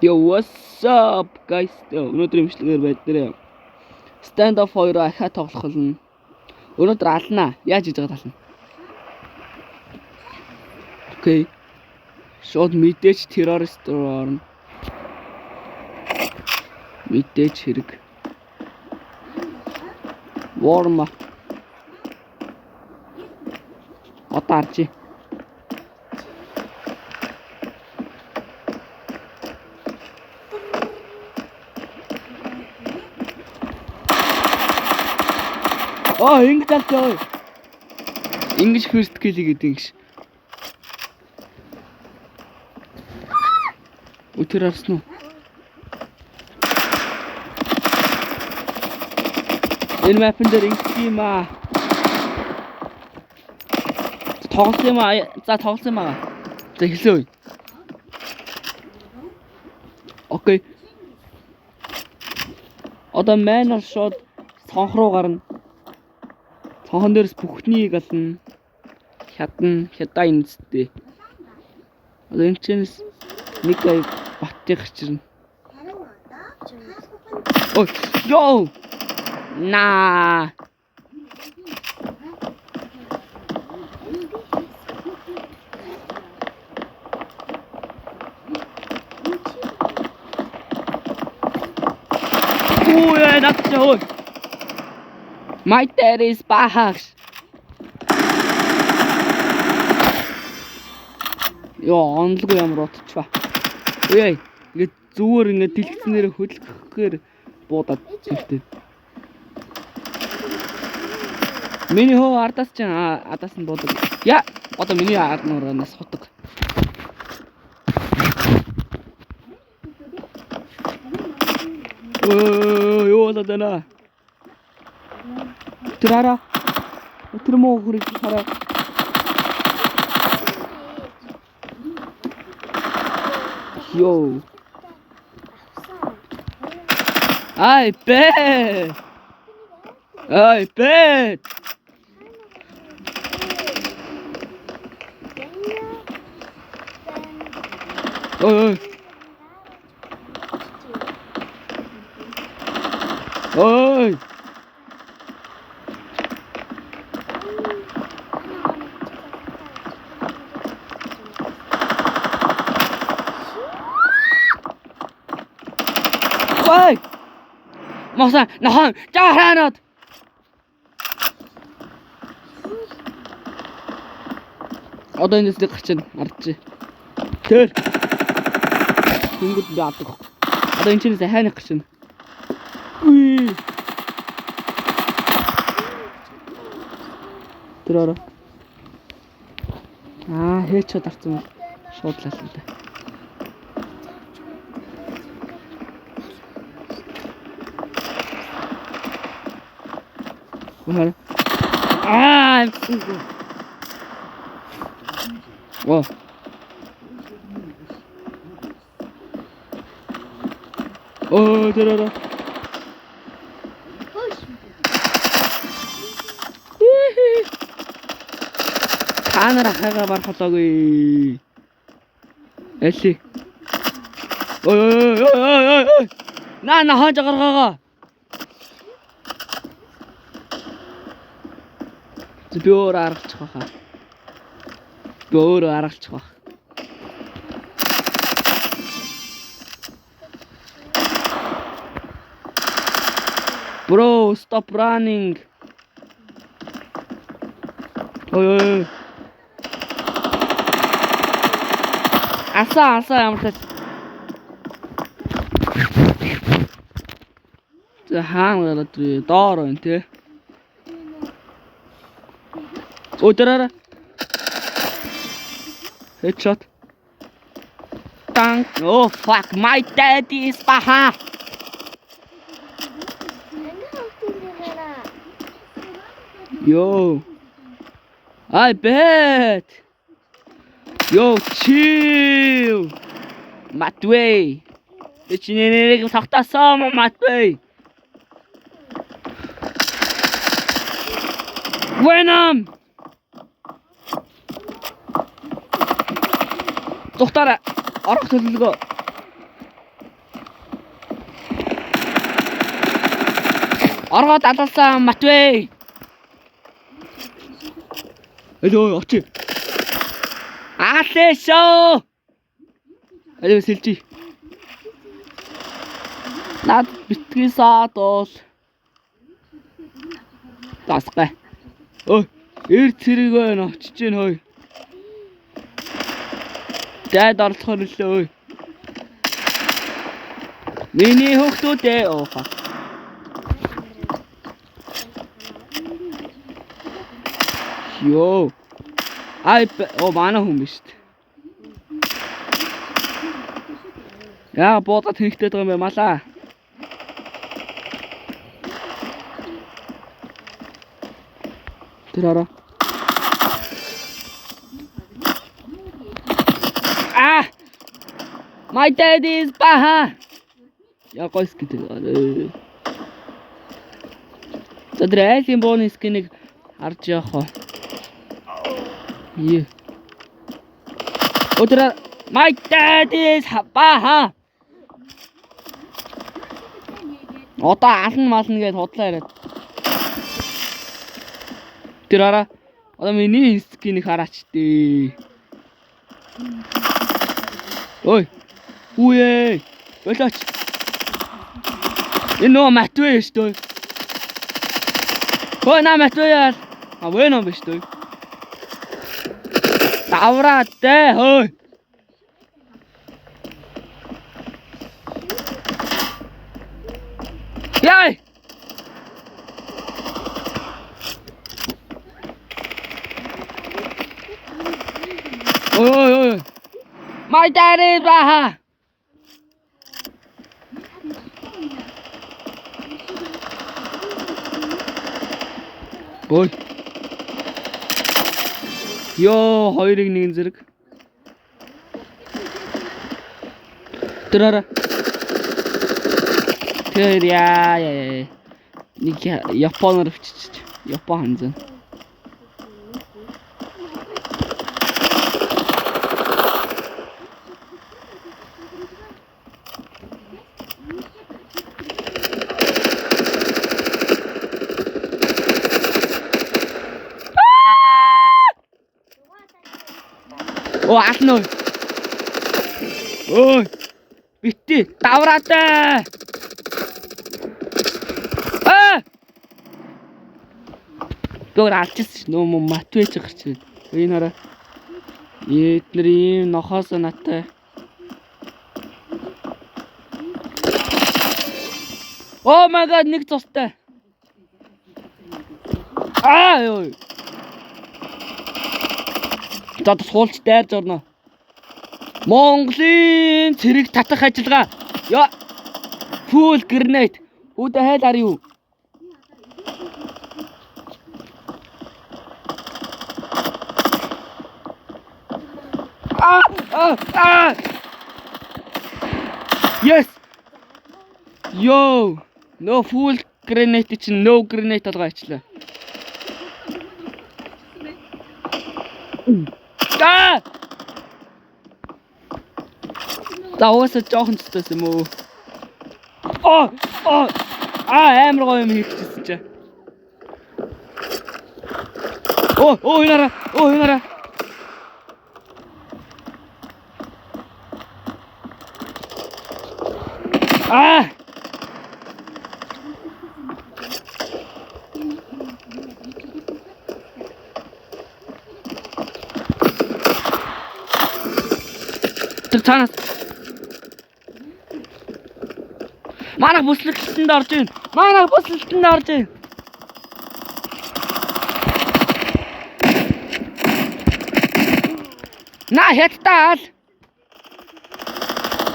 Yo, what's up guys? Өнөөдөр имчилгээр байд нэрээ. Stand up 2 ахаа тоглох болно. Өнөөдөр алнаа. Яаж хийж байгаа тална. Окей. Шууд мэдээч террорист орно. Мэдээч хэрэг. Warm up. Отарчи. Ингэж алтай. Ингэж first kill гэдэг юм шиг. Өтөр арсан уу? Энэ мапн дээр ингэж юм аа. Тоглосон юм аа. За тоглосон юм аа. За хэлээ үе. Окей. Одоо манер шууд цонх руу гарна. Цонхон дээрс бүхнийг ална. Хятаа инсттэй. Одоо энэ чэнэс нэг ай баттыг гарчирна. Ой, ёо. На. Ой, нацаа. My dad is back. Яа, онлгүй ямар утчихва. Ой, ингээд зүгээр ингээд дэлгэцнээр хөдөлгөхээр буудаад зүйтэй. Миний хөө ардаас ч адаас нь буудаг. Яа, одоо миний ард нуранаас хутаг. Ёо, ладана. Трара. Тэр муу хүрэх хараа. Yo. I bet. Ой. Ой. Моса, нахан, жаханад. Одоо энэ дэс гарчна, ардчи. Тэр. Тэнгүүд би авдаг. Одоо энэ чинээс хайнах гарчна. Уй. Тэр. Хээчод арцсан. Шууд лална да. What? I'm so good. Whoa. Oh, da. Камера хага бархалаагүй. Эли. Ой. На хааж гаргагаа. Би өөр аргачих байхаа. Bro, stop running. Ой. Аса ямар тааш. За хаана гараад доор байна те. Oh, da. Headshot. Tank. Oh, fuck. My daddy is baha. Yo. I bet. Yo, chill. Matway. Ичнэрийг сахтасан Matway. Venom. Тухтаараа орох төлөвлөгөө. Оргоод алуулсан Матвей. Элөө очи. Аалешоо. Элөө сэлжи. Наад битгий саадол. Тасгай. Ой, эр цэрэг байна очиж гин хой. Дайд орлохоор үлээ ой. Миний хөхтүүдээ ууха. Йоо. Манай хүн биш үү? Яа буудаад хэрэгтэй байгаа юм бэ малаа. Тэр хараа. My dad is baha. Я гойс гэдэг. За драйлын бооны скинийг харж явах уу. Ее. Өдөр My dad is baha. Одоо алан мална гэж худлаа яриад. Тэр хараа. Одоо миний скинийг хараач дээ. Ой. Үе. Болооч. Энэ нөө Матвей шүү дээ. Ой на Матвей яа. Bueno биш дээ. Давраа дээ хөөе. Яй. Ой. My dad is baha. Ой. Ёо, хоёрыг нэгэн зэрэг. Тэрара. Тэр яа. Нэг Японоор өччих. Япон ханзан. Оо ална ой. Ой. Битти давраатай. Гөр алчсан нөө Матвейч гарч ирээд. Энэ хараа. Эднэр ийм нохоос натай. Oh my god нэг цустай. Ой. За суулж дайрж орно. Монголын цэрэг татах ажиллагаа. Яа. Full grenade. Who the hell are you? Yes. Yo. No full grenade чинь no grenade толгой ачлаа. Даваасаа жоохон цэцсэн юм уу? Амар гоё юм хийчихсэн чи. Инара. Тэр цаанаас Манайх бүслэлтэнд орж ийн. На хятаал.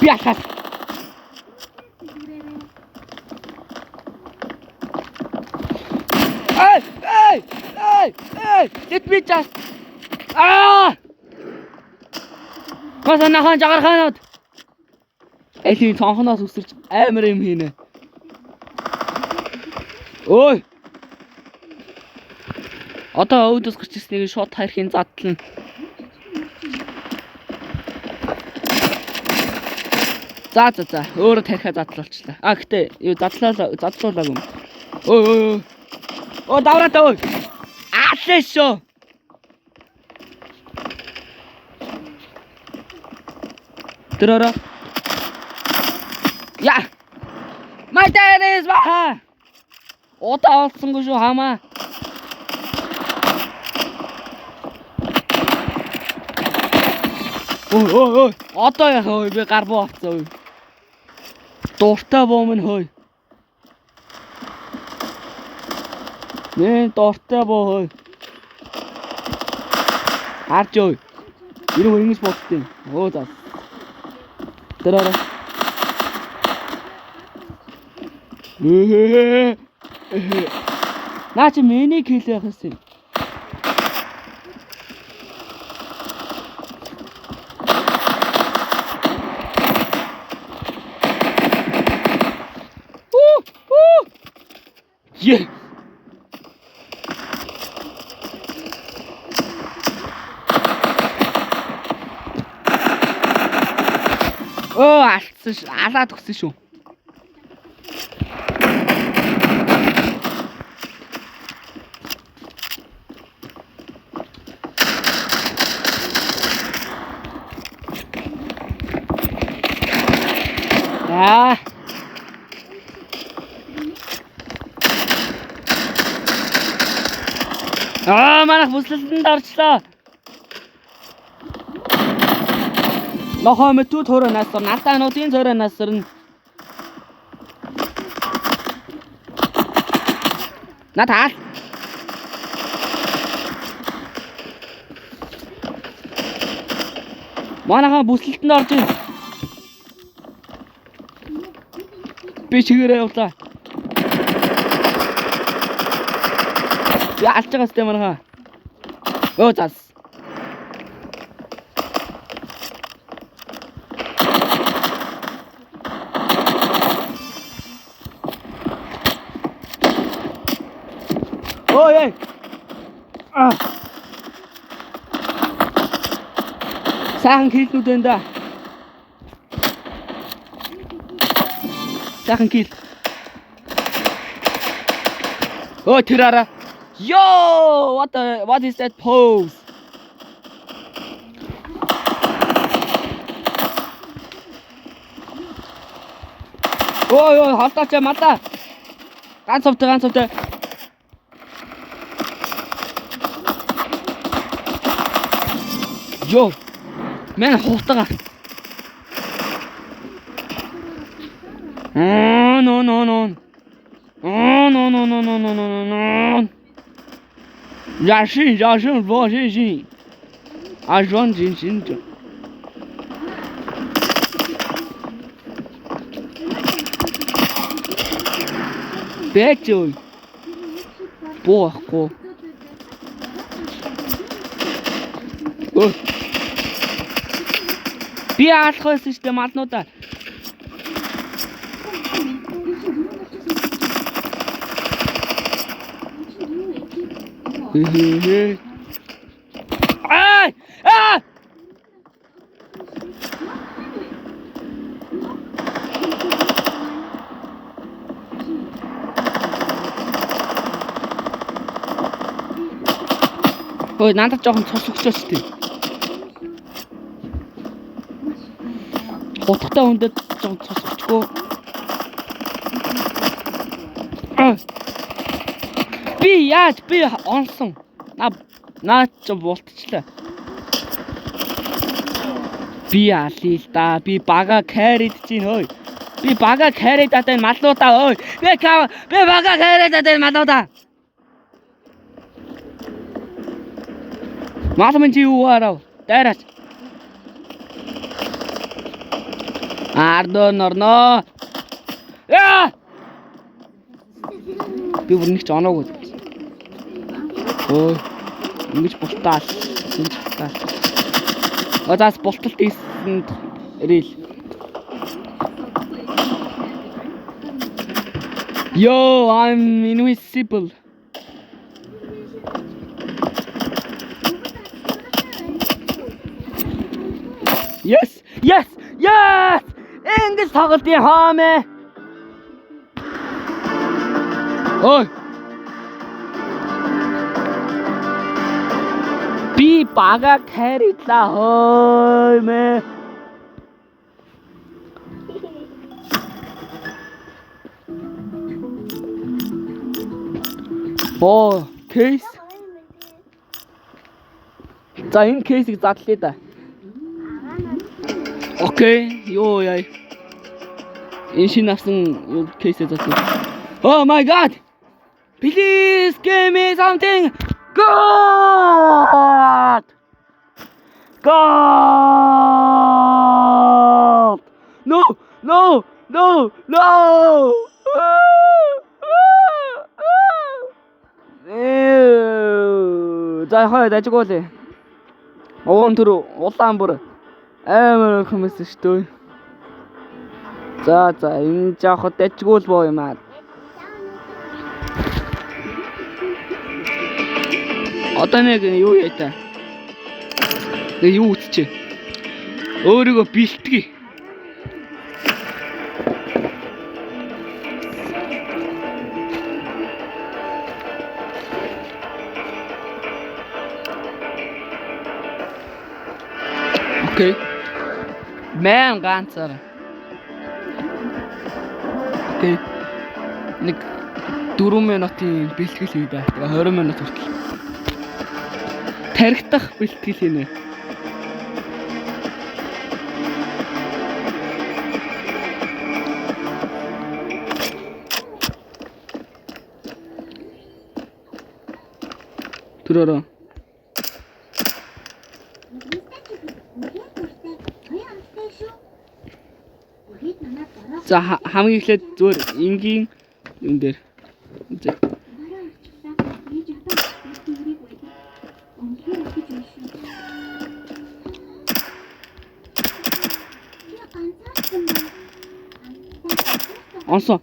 Би ахаас. Hey! Let me just. Госоо нахан жагарханууд. Элийн цонхноос үсэрч амар юм хийнэ. Ой. Одоо өвдөс гарч ирснийг шууд хайрхийн задлана. За. Өөрөө тарихаа задлуулчлаа. Гэтээ юу задлуулаагүй юм. Ой. Оо давраа ой. Аалээшөө. Тэрარა. Яа. My dad is back. Удаа олсонгүй шүү хамаа. Ой. Одоо яах вэ? Би гар буу авцгаа. Дуртай буу минь хөөе. Нэ дуртай буу хөөе. Харж ой. Ирүү ингэж бодтыг. Оо за. Тэрარა. Наа чи миний кил яах вэ? Yeah. Алдсан шүү. Алаад өгсөн шүү. Манайх бүслэлтэнд орчлоо. Нохоо мэтүүд хөрөө насар, нартаануудын зөрөө насар нь. Натаал. Манайхаа бүслэлтэнд орж ийн. Би чигээрээ явлаа. Алж байгаа сте манайхаа. Оо зас. Ой. Сайхан килнүүд энэ да. Сайхан кил. Оо тэрара. Yo, what is that pose? Ой, халтаач мата. Ганц овтой. Yo. Мен хуутага. No. No. 染性不认性，双进行者。别走，不喝。Би алах байсан шүү дээ малнуудаа. Ой, надад жоохон цус өгчөөс тий. Утгатай хүндэд жоохон цус өгчгөө. Би онсон. Наа ч болтчлаа. Би алил да. Би бага карид чинь хөөе. Би бага карид атаа малуудаа ой. Би бага карид атаа малуудаа. Малмын чи юу арав? Дайраач. Ардо норно. Би бүр нэг ч оноогүй. Ой. Ингэж бултаа. Одаас булталт хийсэнд ирэл. Yo, I'm invisible. Yes. Ингэж тоглолтын хаамэ. Ой. Би бага каритлаа хой мэ. Оо, кейс. За энэ кейсийг задлаа да. Окей, ёо яа. Энэ шинэ авсан кейсээ задлаа. Oh my god! Please give me something good! God! No! No! No! No! За хой дажгуулъя. Уун түр улаан бүр амар хүмүүс шүү дээ. За энэ жоохот дажгуул боо юм аа. Одоо нэг юу яа та? Нэг юу үтчээ. Өөрийгөө бэлтгэе. Окей. Мэн ганцаар. Окей. Нэг 4 минутын бэлтгэл хий да. Тэгээ 20 минут хүртэл. Тархитах бэлтгэл хийнэ. Түрээрээ. За хамгийн эхлээд зүгээр энгийн юм дээр. Онсон.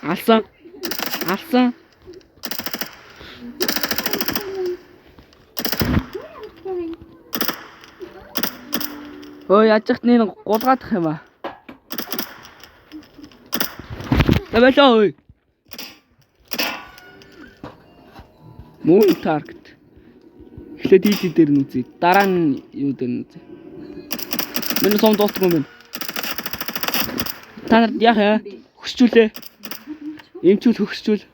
Алсан. Ой, яжчихт нэг гулгаадах юм аа. Тавлаа ой. Moon target. Эхлээд хийх дээр нь үзье. Дараа нь юу дээр нь үзье. Миний сон дуустгүй юм. Та нарт яах вэ? Хөсчүүлээ. Эмчүүл хөгсчүүл.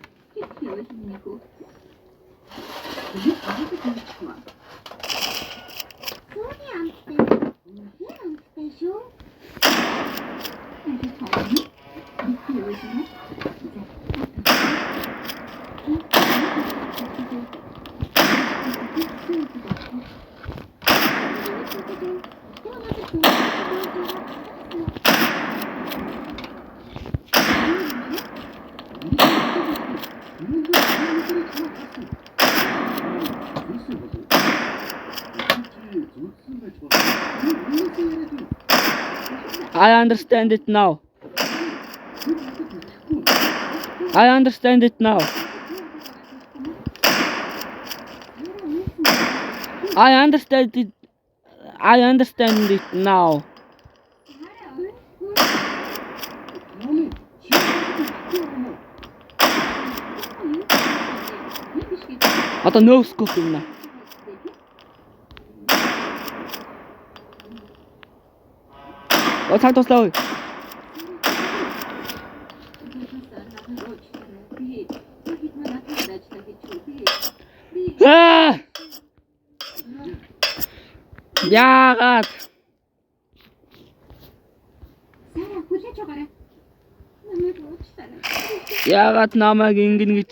I understand it now. I understand it now. I understand it. I understand it now. Одоо no scope юм наа. Цаг туслаа. Яагаад? Яагаад намайг ингэн гэж?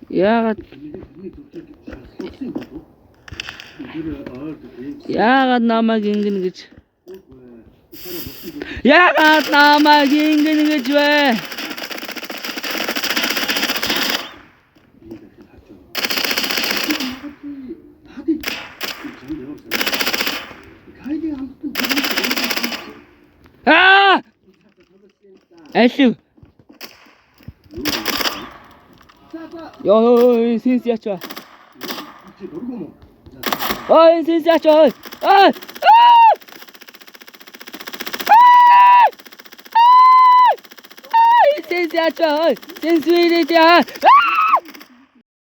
Яагаад намайг ингэн гэж? Яагаад намайг ингэн гэж вэ? Алив 야, 센스 야쳐. 아, 센스 야쳐. 아! 센스 야쳐. 센스 왜 이러냐?